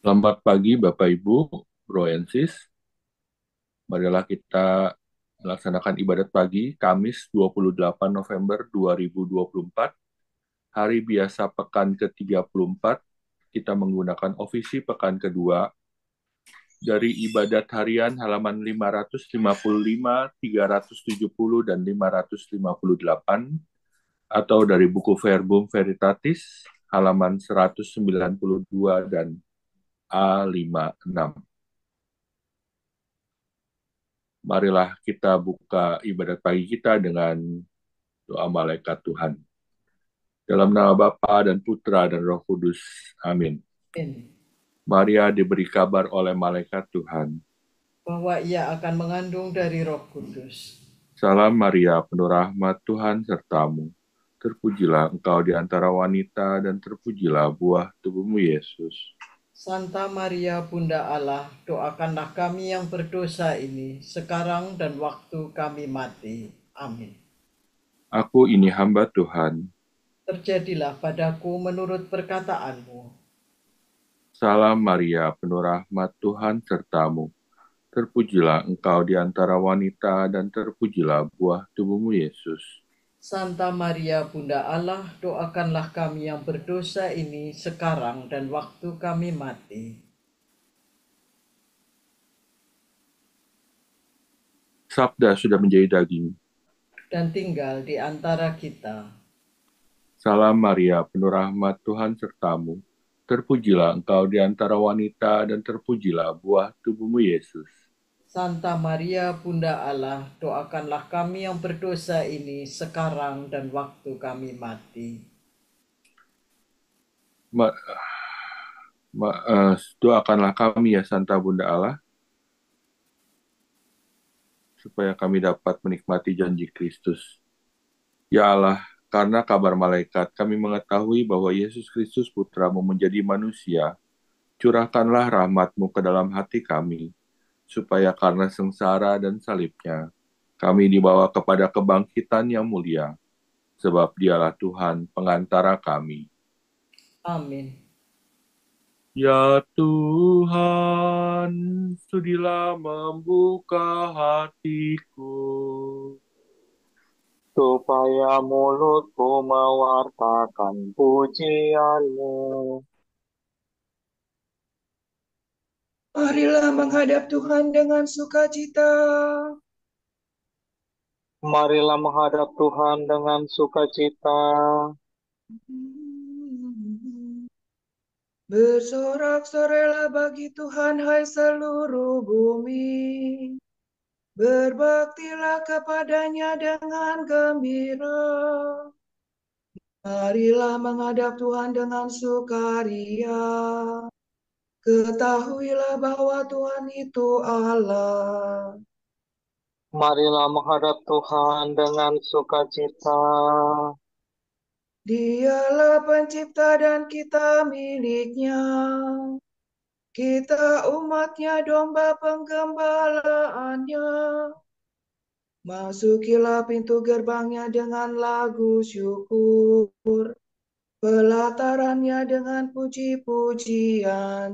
Selamat pagi Bapak Ibu, Bro and Sis. Marilah kita melaksanakan ibadat pagi Kamis 28 November 2024, hari biasa pekan ke-34. Kita menggunakan ofisi pekan kedua dari ibadat harian halaman 555, 370, dan 558, atau dari buku Verbum Veritatis halaman 192 dan A56. Marilah kita buka ibadat pagi kita dengan doa malaikat Tuhan. Dalam nama Bapa dan Putra dan Roh Kudus. Amin. Amin. Maria diberi kabar oleh malaikat Tuhan. Bahwa ia akan mengandung dari Roh Kudus. Salam Maria, penuh rahmat Tuhan sertamu. Terpujilah engkau di antara wanita dan terpujilah buah tubuhmu Yesus. Santa Maria Bunda Allah, doakanlah kami yang berdosa ini sekarang dan waktu kami mati. Amin. Aku ini hamba Tuhan. Terjadilah padaku menurut perkataanmu. Salam Maria, penuh rahmat Tuhan sertamu. Terpujilah engkau di antara wanita dan terpujilah buah tubuhmu Yesus. Santa Maria Bunda Allah, doakanlah kami yang berdosa ini sekarang dan waktu kami mati. Sabda sudah menjadi daging. Dan tinggal di antara kita. Salam Maria, penuh rahmat Tuhan sertamu. Terpujilah engkau di antara wanita dan terpujilah buah tubuhmu Yesus. Santa Maria Bunda Allah, doakanlah kami yang berdosa ini sekarang dan waktu kami mati. Ma- Doakanlah kami ya Santa Bunda Allah, supaya kami dapat menikmati janji Kristus. Ya Allah, karena kabar malaikat kami mengetahui bahwa Yesus Kristus Putramu menjadi manusia. Curahkanlah rahmat-Mu ke dalam hati kami, supaya karena sengsara dan salibnya, kami dibawa kepada kebangkitan yang mulia, sebab dialah Tuhan pengantara kami. Amin. Ya Tuhan, sudilah membuka hatiku, supaya mulutku mewartakan pujianmu. Marilah menghadap Tuhan dengan sukacita. Marilah menghadap Tuhan dengan sukacita. Bersorak-sorailah bagi Tuhan, hai seluruh bumi. Berbaktilah kepadanya dengan gembira. Marilah menghadap Tuhan dengan sukaria. Ketahuilah bahwa Tuhan itu Allah. Marilah menghadap Tuhan dengan sukacita. Dialah pencipta dan kita miliknya. Kita umatnya, domba penggembalaannya. Masukilah pintu gerbangnya dengan lagu syukur, pelatarannya dengan puji-pujian.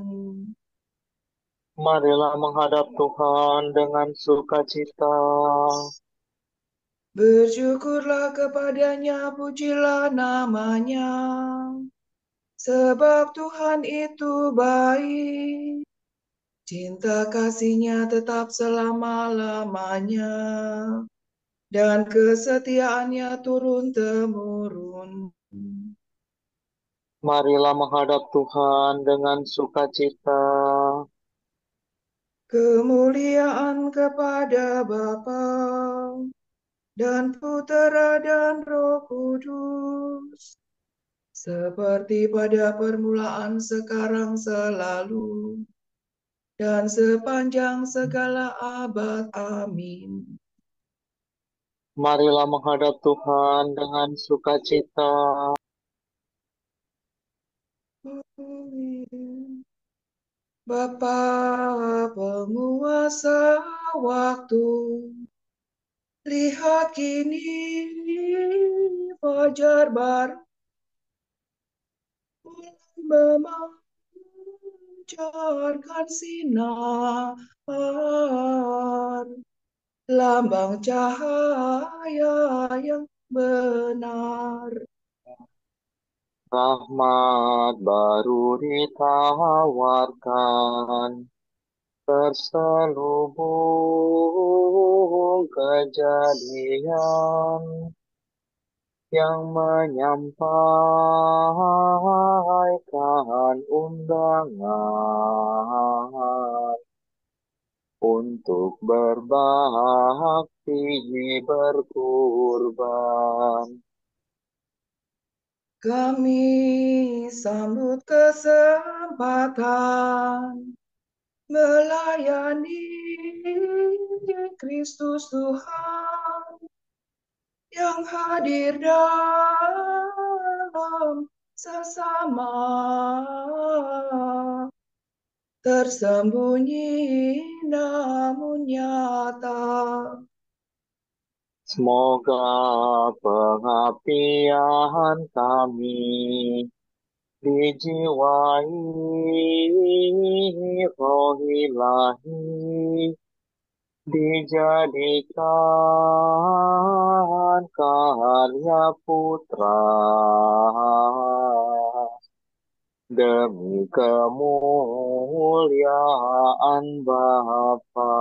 Marilah menghadap Tuhan dengan sukacita. Bersyukurlah kepadanya, pujilah namanya. Sebab Tuhan itu baik, cinta kasihnya tetap selama-lamanya, dan kesetiaannya turun-temurun. Marilah menghadap Tuhan dengan sukacita. Kemuliaan kepada Bapa dan Putera dan Roh Kudus, seperti pada permulaan, sekarang, selalu, dan sepanjang segala abad. Amin. Marilah menghadap Tuhan dengan sukacita. Bapa penguasa waktu, lihat kini fajar baru mulai memang, memancarkan sinar, lambang cahaya yang benar. Rahmat baru ditawarkan, terselubung kejadian yang menyampaikan undangan untuk berbakti berkurban. Kami sambut kesempatan melayani Kristus Tuhan yang hadir dalam sesama, tersembunyi namun nyata. Semoga pengabdian kami dijiwai roh ilahi, dijadikan karya putra demi kemuliaan Bapa.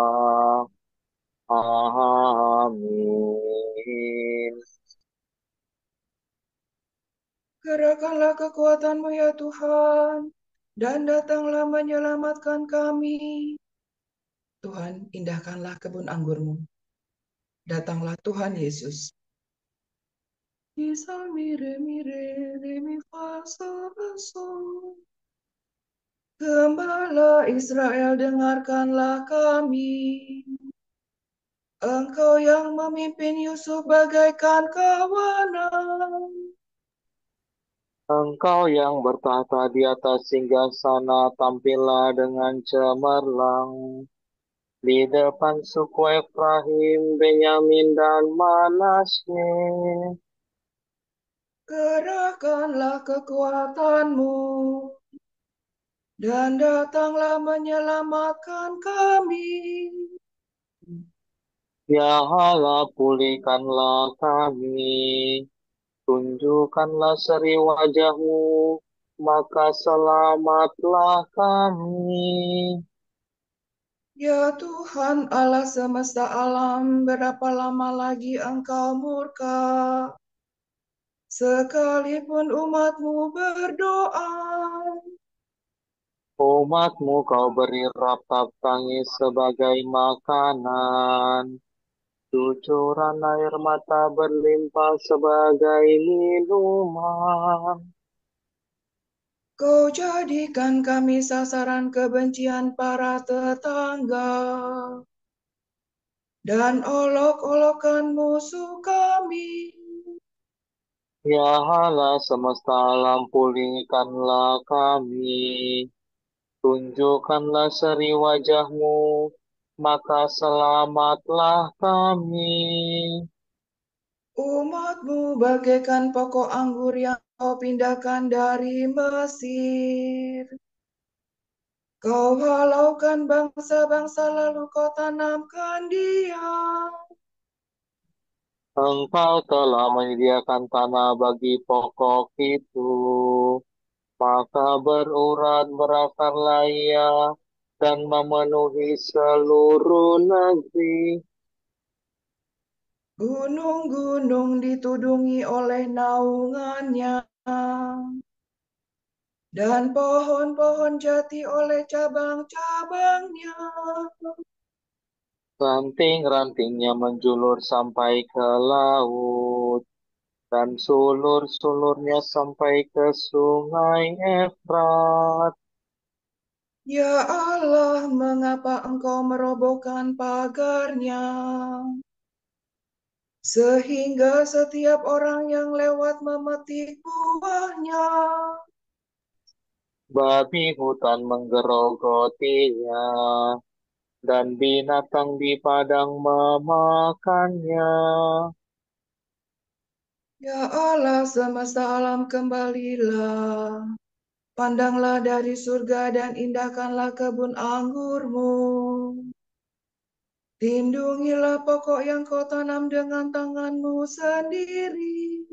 Amin. Gerakkanlah kekuatan-Mu ya Tuhan, dan datanglah menyelamatkan kami. Tuhan, indahkanlah kebun anggur-Mu. Datanglah Tuhan Yesus. Misal mire mire remi fa sol la sol. Gembala Israel, dengarkanlah kami. Engkau yang memimpin Yusuf bagaikan kawanan. Engkau yang bertahta di atas singgasana, tampillah dengan cemerlang di depan suku Efraim, Benyamin, dan Manasye. Gerakkanlah kekuatan-Mu, dan datanglah menyelamatkan kami. Ya Allah, pulihkanlah kami, tunjukkanlah seri wajah-Mu, maka selamatlah kami. Ya Tuhan Allah semesta alam, berapa lama lagi Engkau murka? Sekalipun umat-Mu berdoa, Umat-Mu kau beri ratap tangis sebagai makanan, cucuran air mata berlimpah sebagai minuman. Kau jadikan kami sasaran kebencian para tetangga, dan olok-olokan musuh kami. Ya Allah semesta alam, pulihkanlah kami, tunjukkanlah seri wajah-Mu, maka selamatlah kami. Umat-Mu bagaikan pokok anggur yang Kau pindahkan dari Mesir. Kau halaukan bangsa-bangsa, lalu Kau tanamkan dia. Engkau telah menyediakan tanah bagi pokok itu, maka berurat berakarlah ia dan memenuhi seluruh negeri. Gunung-gunung ditudungi oleh naungannya, dan pohon-pohon jati oleh cabang-cabangnya. Ranting-rantingnya menjulur sampai ke laut, dan sulur-sulurnya sampai ke sungai Efrat. Ya Allah, mengapa Engkau merobohkan pagarnya, sehingga setiap orang yang lewat memetik buahnya? Babi hutan menggerogotinya, dan binatang di padang memakannya. Ya Allah semesta alam, kembalilah. Pandanglah dari surga dan indahkanlah kebun anggurmu. Lindungilah pokok yang kau tanam dengan tanganmu sendiri.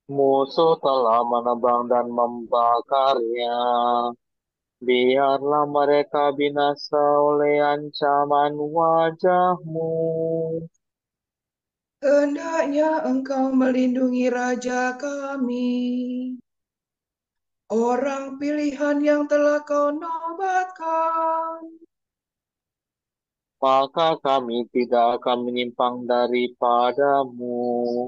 Musuh telah menebang dan membakarnya. Biarlah mereka binasa oleh ancaman wajahmu. Hendaknya engkau melindungi raja kami, orang pilihan yang telah kau nobatkan. Maka kami tidak akan menyimpang daripadamu.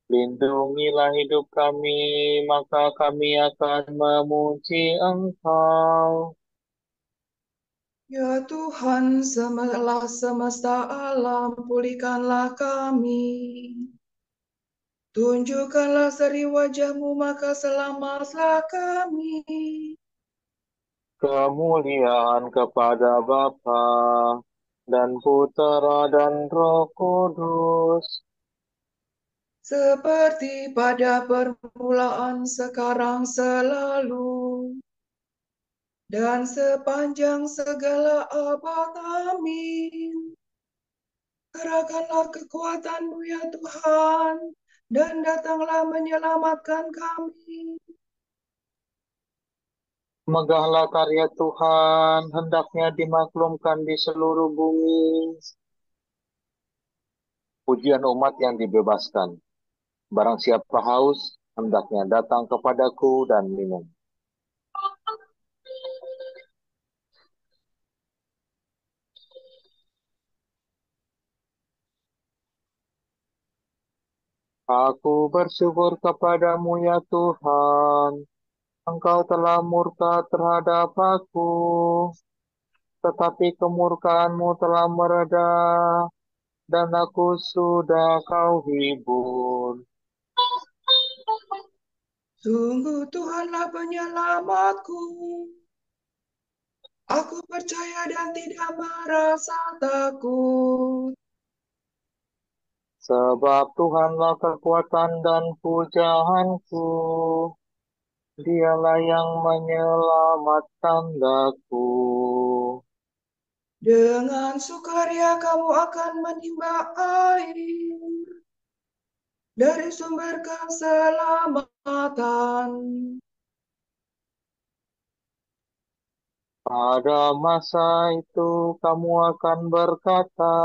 Lindungilah hidup kami, maka kami akan memuji Engkau. Ya Tuhan, semesta alam, pulihkanlah kami. Tunjukkanlah seri wajah-Mu, maka selamatlah kami. Kemuliaan kepada Bapa dan Putera dan Roh Kudus, Seperti pada permulaan, sekarang, selalu, dan sepanjang segala abad. Amin. Kerahkanlah kekuatan-Mu ya Tuhan, dan datanglah menyelamatkan kami. megahlah karya Tuhan, hendaknya dimaklumkan di seluruh bumi. Pujian umat yang dibebaskan. Barang siapa haus, hendaknya datang kepadaku dan minum. Aku bersyukur kepadamu ya Tuhan, Engkau telah murka terhadap aku, tetapi kemurkaanmu telah mereda, dan aku sudah kau hibur. Sungguh Tuhanlah penyelamatku. Aku percaya dan tidak merasa takut. Sebab Tuhanlah kekuatan dan pujaanku, Dialah yang menyelamatkan daku. Dengan sukaria kamu akan menimba air dari sumber keselamatan. Pada masa itu kamu akan berkata,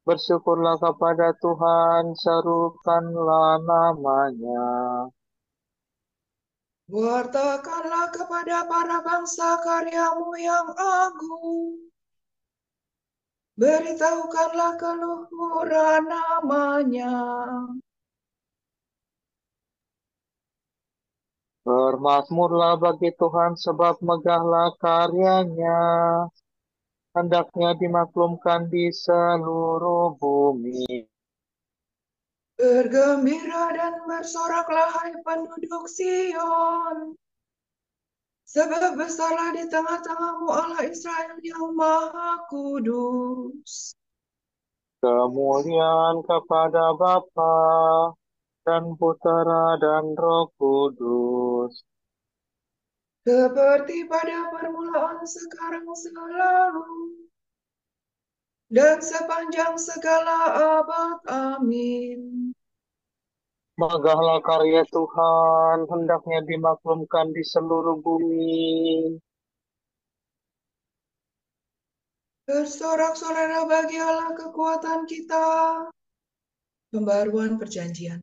bersyukurlah kepada Tuhan, serukanlah namanya. Wartakanlah kepada para bangsa karyamu yang agung. Beritahukanlah keluhuran namanya. Bermazmurlah bagi Tuhan sebab megahlah karyanya. Hendaknya dimaklumkan di seluruh bumi. Bergembira dan bersoraklah hai penduduk Sion. Sebab besarlah di tengah-tengahmu Allah Israel yang Maha Kudus. Kemuliaan kepada Bapa dan Putera dan Roh Kudus. Seperti pada permulaan, sekarang, selalu, dan sepanjang segala abad. Amin. Megahlah karya Tuhan, hendaknya dimaklumkan di seluruh bumi. Bersorak-sorai bagi Allah kekuatan kita. Pembaruan perjanjian.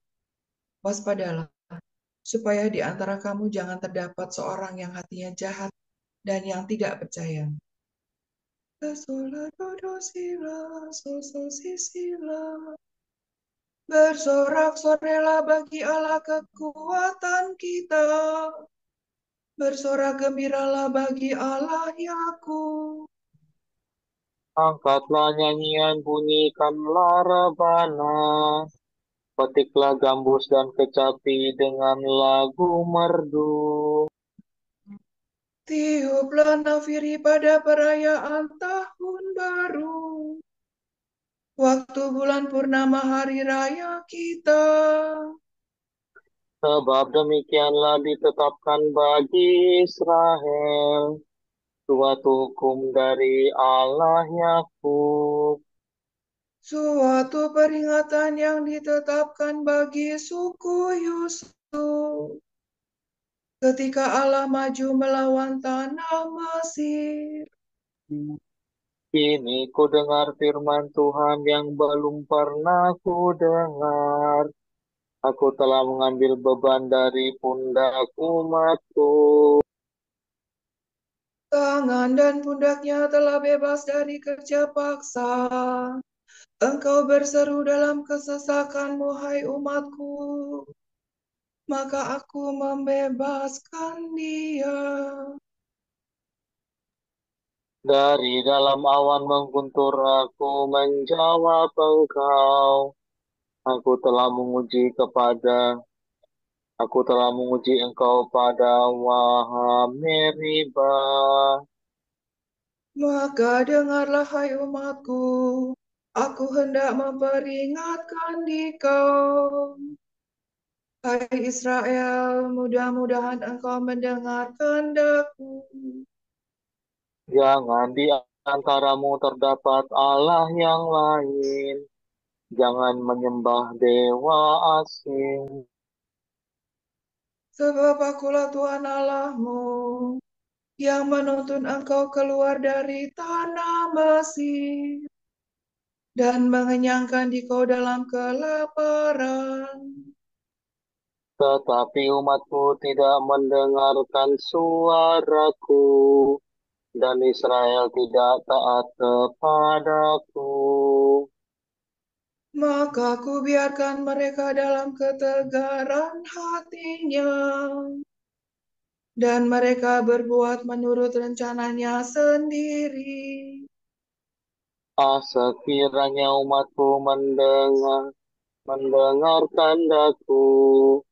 Waspadalah, supaya di antara kamu jangan terdapat seorang yang hatinya jahat dan yang tidak percaya. Bersorak-sorailah bagi Allah kekuatan kita. Bersorak gembiralah bagi Allah Yakub. Angkatlah nyanyian, bunyikanlah rebana. Petiklah gambus dan kecapi dengan lagu merdu. Tiuplah nafiri pada perayaan tahun baru. Waktu bulan purnama hari raya kita. Sebab demikianlah ditetapkan bagi Israel suatu hukum dari Allah Yakub. Suatu peringatan yang ditetapkan bagi suku Yusuf ketika Allah maju melawan tanah Mesir. Kini ku dengar firman Tuhan yang belum pernah ku dengar. Aku telah mengambil beban dari pundak umatku. Tangan dan pundaknya telah bebas dari kerja paksa. Engkau berseru dalam kesesakanmu, hai umatku. Maka aku membebaskan dia. Dari dalam awan mengguntur aku menjawab engkau. Aku telah menguji Aku telah menguji engkau pada Waham Meribah. Maka dengarlah, hai umatku. Aku hendak memperingatkan dikau. Hai Israel, mudah-mudahan engkau mendengar kehendakku. Jangan di antaramu terdapat Allah yang lain. Jangan menyembah dewa asing. Sebab akulah Tuhan Allahmu, yang menuntun engkau keluar dari tanah Mesir, dan mengenyangkan dikau dalam kelaparan. Tetapi umatku tidak mendengarkan suaraku, dan Israel tidak taat kepadaku. Maka ku biarkan mereka dalam ketegaran hatinya, dan mereka berbuat menurut rencananya sendiri. Sekiranya umatku mendengarkan daku,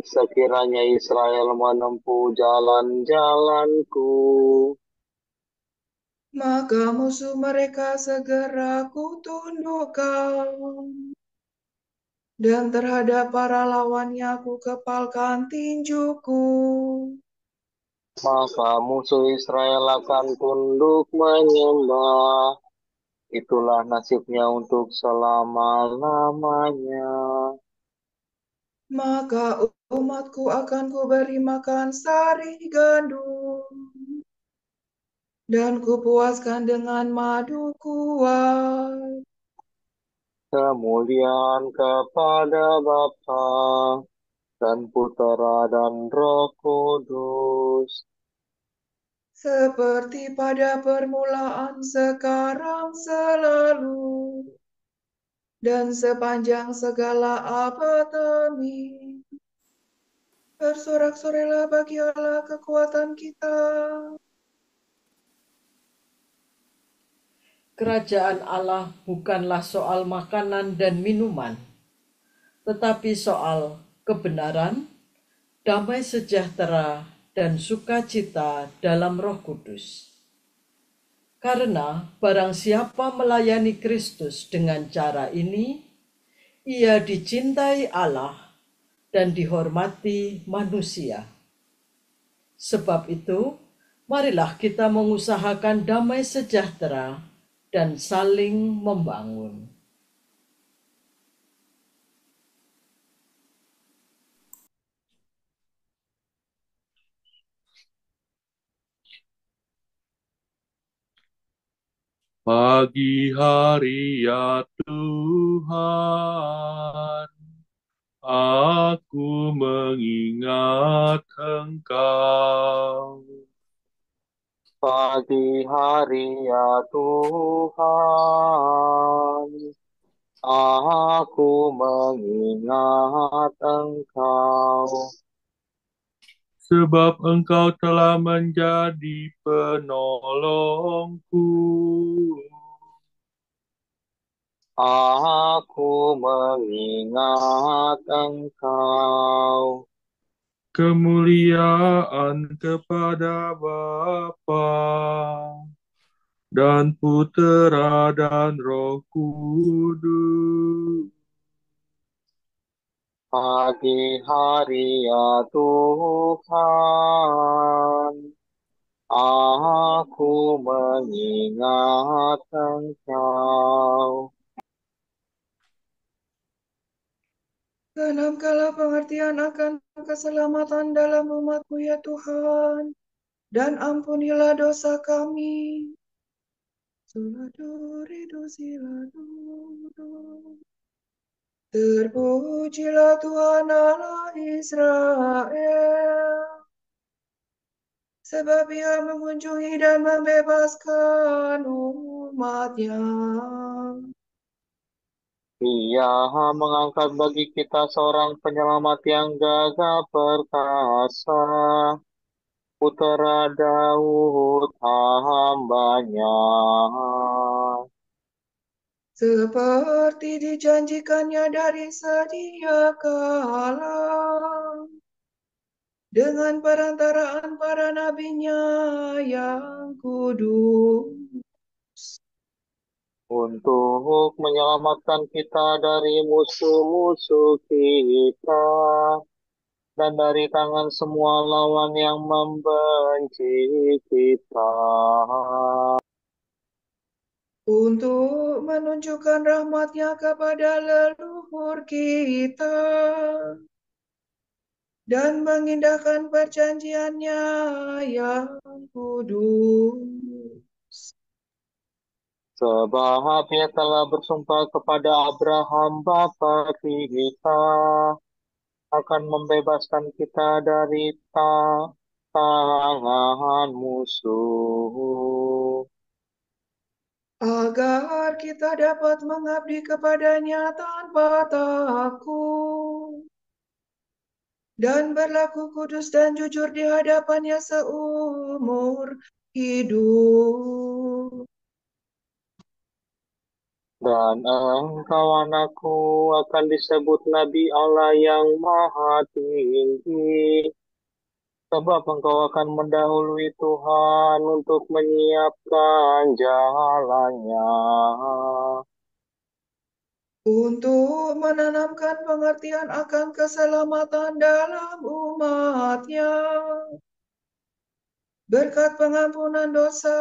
sekiranya Israel menempuh jalan-jalanku, Maka musuh mereka segera kutundukkan, dan terhadap para lawannya ku kepalkan tinjuku. maka musuh Israel akan tunduk menyembah. Itulah nasibnya untuk selama-lamanya. Maka umatku akan kuberi makan sari gandum, dan kupuaskan dengan madu kuat. Kemuliaan kepada Bapa dan Putera dan Roh Kudus. Seperti pada permulaan, sekarang, selalu, dan sepanjang segala abad. Amin. Bersorak-sorailah bagi Allah kekuatan kita. Kerajaan Allah bukanlah soal makanan dan minuman, tetapi soal kebenaran, damai sejahtera, dan sukacita dalam Roh Kudus. Karena barang siapa melayani Kristus dengan cara ini, ia dicintai Allah dan dihormati manusia. Sebab itu, marilah kita mengusahakan damai sejahtera dan saling membangun. Pagi hari ya Tuhan, aku mengingat Engkau. Pagi hari ya Tuhan, aku mengingat Engkau. Sebab Engkau telah menjadi penolongku. Aku mengingat Engkau. Kemuliaan kepada Bapa dan Putera dan Roh Kudus. Pagi hari ya Tuhan, aku mengingat Engkau. Genapkanlah pengertian akan keselamatan dalam umat-Mu ya Tuhan, dan ampunilah dosa kami. Terpujilah Tuhan Allah Israel, sebab Ia mengunjungi dan membebaskan umat-Nya. Ia mengangkat bagi kita seorang penyelamat yang gagah perkasa, Putera Daud hamba-Nya. Seperti dijanjikannya dari sedia kala, dengan perantaraan para nabinya yang kudus. Untuk menyelamatkan kita dari musuh-musuh kita, dan dari tangan semua lawan yang membenci kita. Untuk menunjukkan rahmat-Nya kepada leluhur kita, dan mengindahkan perjanjian-Nya yang kudus. Sebab Ia telah bersumpah kepada Abraham bapa kita, akan membebaskan kita dari tangan musuh, Agar kita dapat mengabdi kepada-Nya tanpa takut, dan berlaku kudus dan jujur di hadapan-Nya seumur hidup. dan engkau anakku akan disebut Nabi Allah yang Maha Tinggi, sebab engkau akan mendahului Tuhan untuk menyiapkan jalannya, Untuk menanamkan pengertian akan keselamatan dalam umat-Nya, berkat pengampunan dosa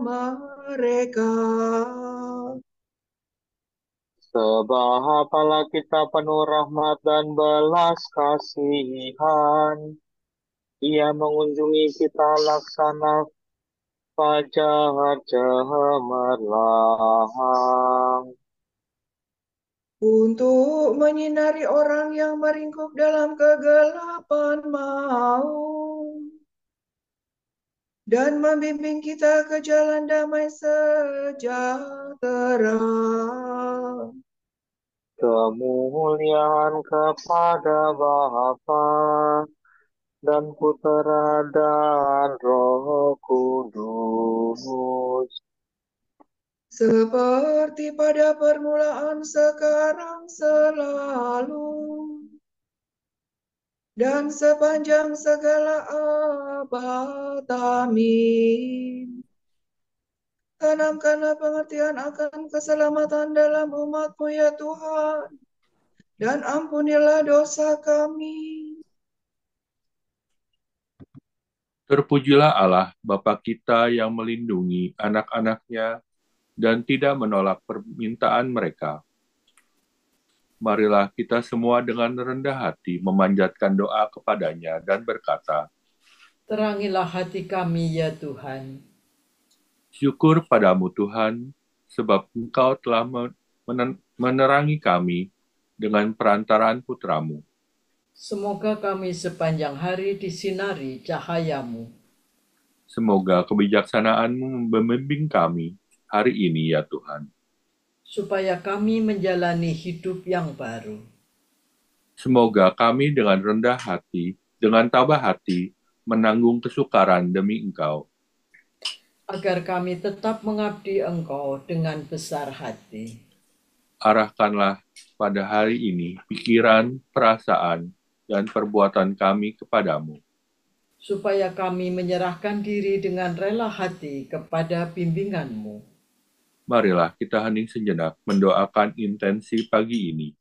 mereka. sebab Allah kita penuh rahmat dan belas kasihan. Ia mengunjungi kita laksana fajar cemerlang, Untuk menyinari orang yang meringkuk dalam kegelapan maut, dan membimbing kita ke jalan damai sejahtera. kemuliaan kepada Bapa dan Putera dan Roh Kudus, Seperti pada permulaan, sekarang, selalu, dan sepanjang segala abad. Amin. Tanamkanlah pengertian akan keselamatan dalam umat-Mu ya Tuhan, dan ampunilah dosa kami. Terpujilah Allah, Bapa kita yang melindungi anak-anaknya dan tidak menolak permintaan mereka. Marilah kita semua dengan rendah hati memanjatkan doa kepadanya dan berkata, Terangilah hati kami ya Tuhan. syukur padamu Tuhan, sebab Engkau telah menerangi kami dengan perantaraan putramu. Semoga kami sepanjang hari disinari cahayamu. Semoga kebijaksanaan-Mu membimbing kami hari ini ya Tuhan. Supaya kami menjalani hidup yang baru. Semoga kami dengan rendah hati, dengan tabah hati, menanggung kesukaran demi Engkau. Agar kami tetap mengabdi Engkau dengan besar hati. Arahkanlah pada hari ini pikiran, perasaan, dan perbuatan kami kepadamu. Supaya kami menyerahkan diri dengan rela hati kepada bimbingan-Mu. Marilah kita hening sejenak mendoakan intensi pagi ini.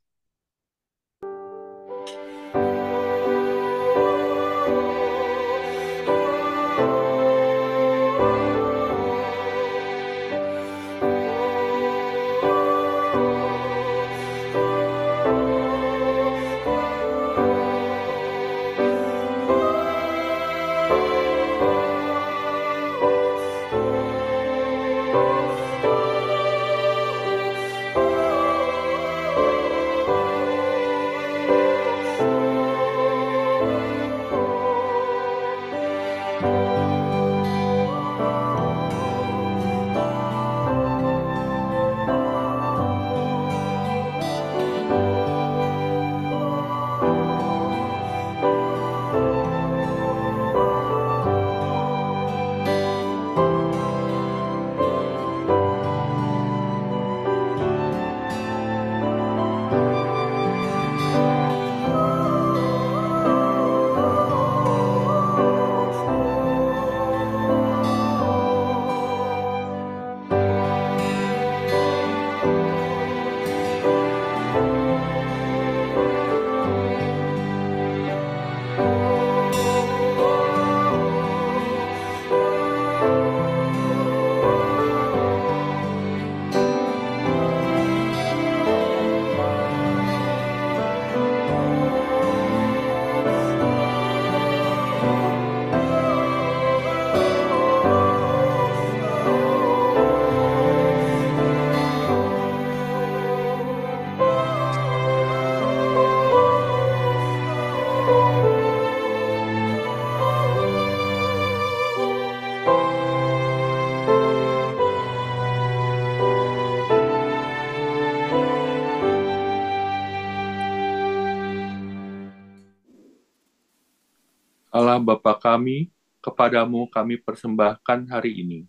Allah Bapa kami, kepadamu kami persembahkan hari ini.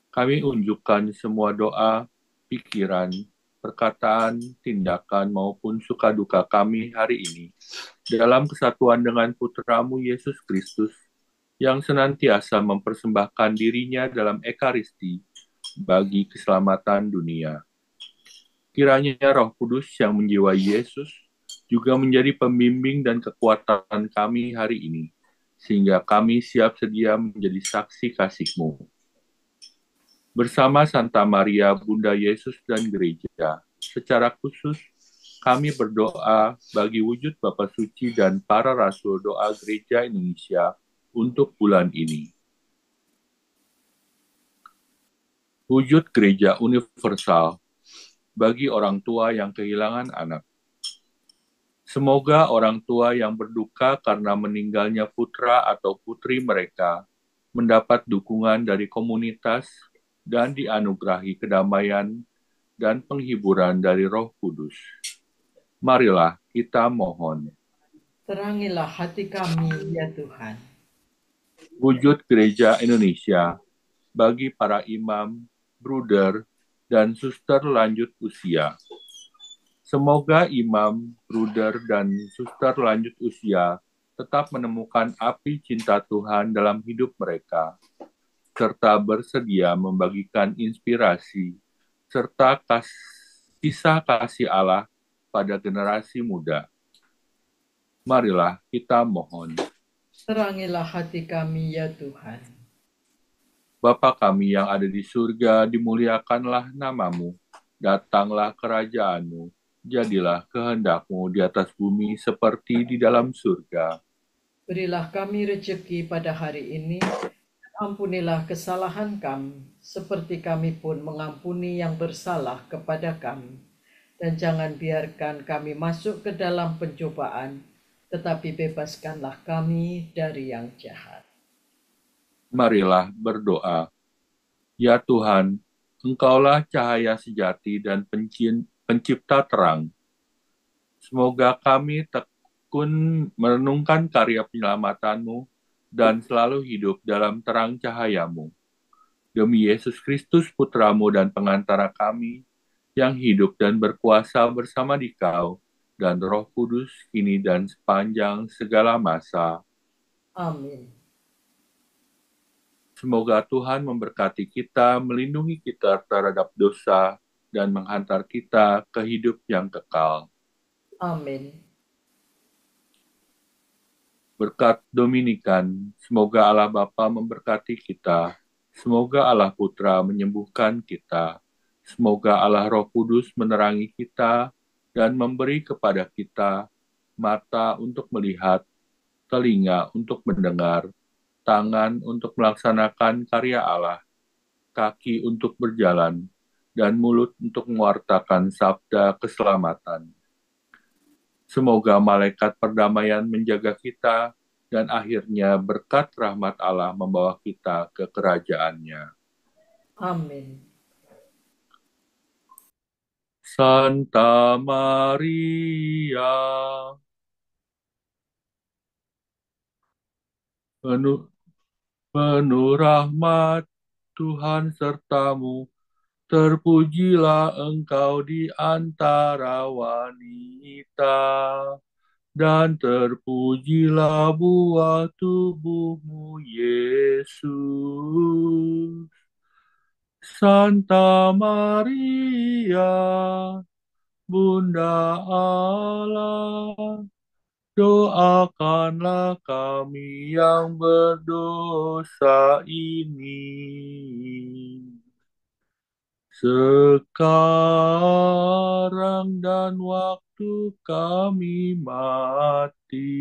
Kami unjukkan semua doa, pikiran, perkataan, tindakan, maupun suka duka kami hari ini dalam kesatuan dengan Putramu Yesus Kristus yang senantiasa mempersembahkan dirinya dalam Ekaristi bagi keselamatan dunia. Kiranya Roh Kudus yang menjiwai Yesus juga menjadi pembimbing dan kekuatan kami hari ini, sehingga kami siap sedia menjadi saksi kasih-Mu. Bersama Santa Maria, Bunda Yesus dan Gereja, secara khusus kami berdoa bagi wujud Bapa Suci dan para Rasul Doa Gereja Indonesia untuk bulan ini. Wujud Gereja Universal bagi orang tua yang kehilangan anak. Semoga orang tua yang berduka karena meninggalnya putra atau putri mereka mendapat dukungan dari komunitas dan dianugerahi kedamaian dan penghiburan dari Roh Kudus. Marilah kita mohon. Terangilah hati kami, ya Tuhan. Wujud Gereja Indonesia bagi para imam, bruder, dan suster lanjut usia. Semoga imam, bruder, dan suster lanjut usia tetap menemukan api cinta Tuhan dalam hidup mereka, serta bersedia membagikan inspirasi, serta kisah kasih Allah pada generasi muda. Marilah kita mohon. Terangilah hati kami, ya Tuhan. Bapa kami yang ada di surga, dimuliakanlah namamu, datanglah kerajaan-Mu, jadilah kehendak-Mu di atas bumi seperti di dalam surga. Berilah kami rejeki pada hari ini, ampunilah kesalahan kami, seperti kami pun mengampuni yang bersalah kepada kami. Dan jangan biarkan kami masuk ke dalam pencobaan, tetapi bebaskanlah kami dari yang jahat. Marilah berdoa. Ya Tuhan, Engkaulah cahaya sejati dan pencipta terang. Semoga kami tekun merenungkan karya penyelamatan-Mu dan selalu hidup dalam terang cahaya-Mu. Demi Yesus Kristus, Putra-Mu dan pengantara kami, yang hidup dan berkuasa bersama Dikau dan Roh Kudus, kini dan sepanjang segala masa. Amin. Semoga Tuhan memberkati kita, melindungi kita terhadap dosa, dan menghantar kita ke hidup yang kekal. Amin. Berkat Dominikan, semoga Allah Bapa memberkati kita, semoga Allah Putra menyembuhkan kita, semoga Allah Roh Kudus menerangi kita dan memberi kepada kita mata untuk melihat, telinga untuk mendengar, tangan untuk melaksanakan karya Allah, kaki untuk berjalan, dan mulut untuk mewartakan sabda keselamatan. Semoga malaikat perdamaian menjaga kita, dan akhirnya berkat rahmat Allah membawa kita ke kerajaannya. Amin. Santa Maria, penuh rahmat Tuhan sertamu, terpujilah engkau di antara wanita, dan terpujilah buah tubuhmu, Yesus. Santa Maria, Bunda Allah, doakanlah kami yang berdosa ini, sekarang dan waktu kami mati.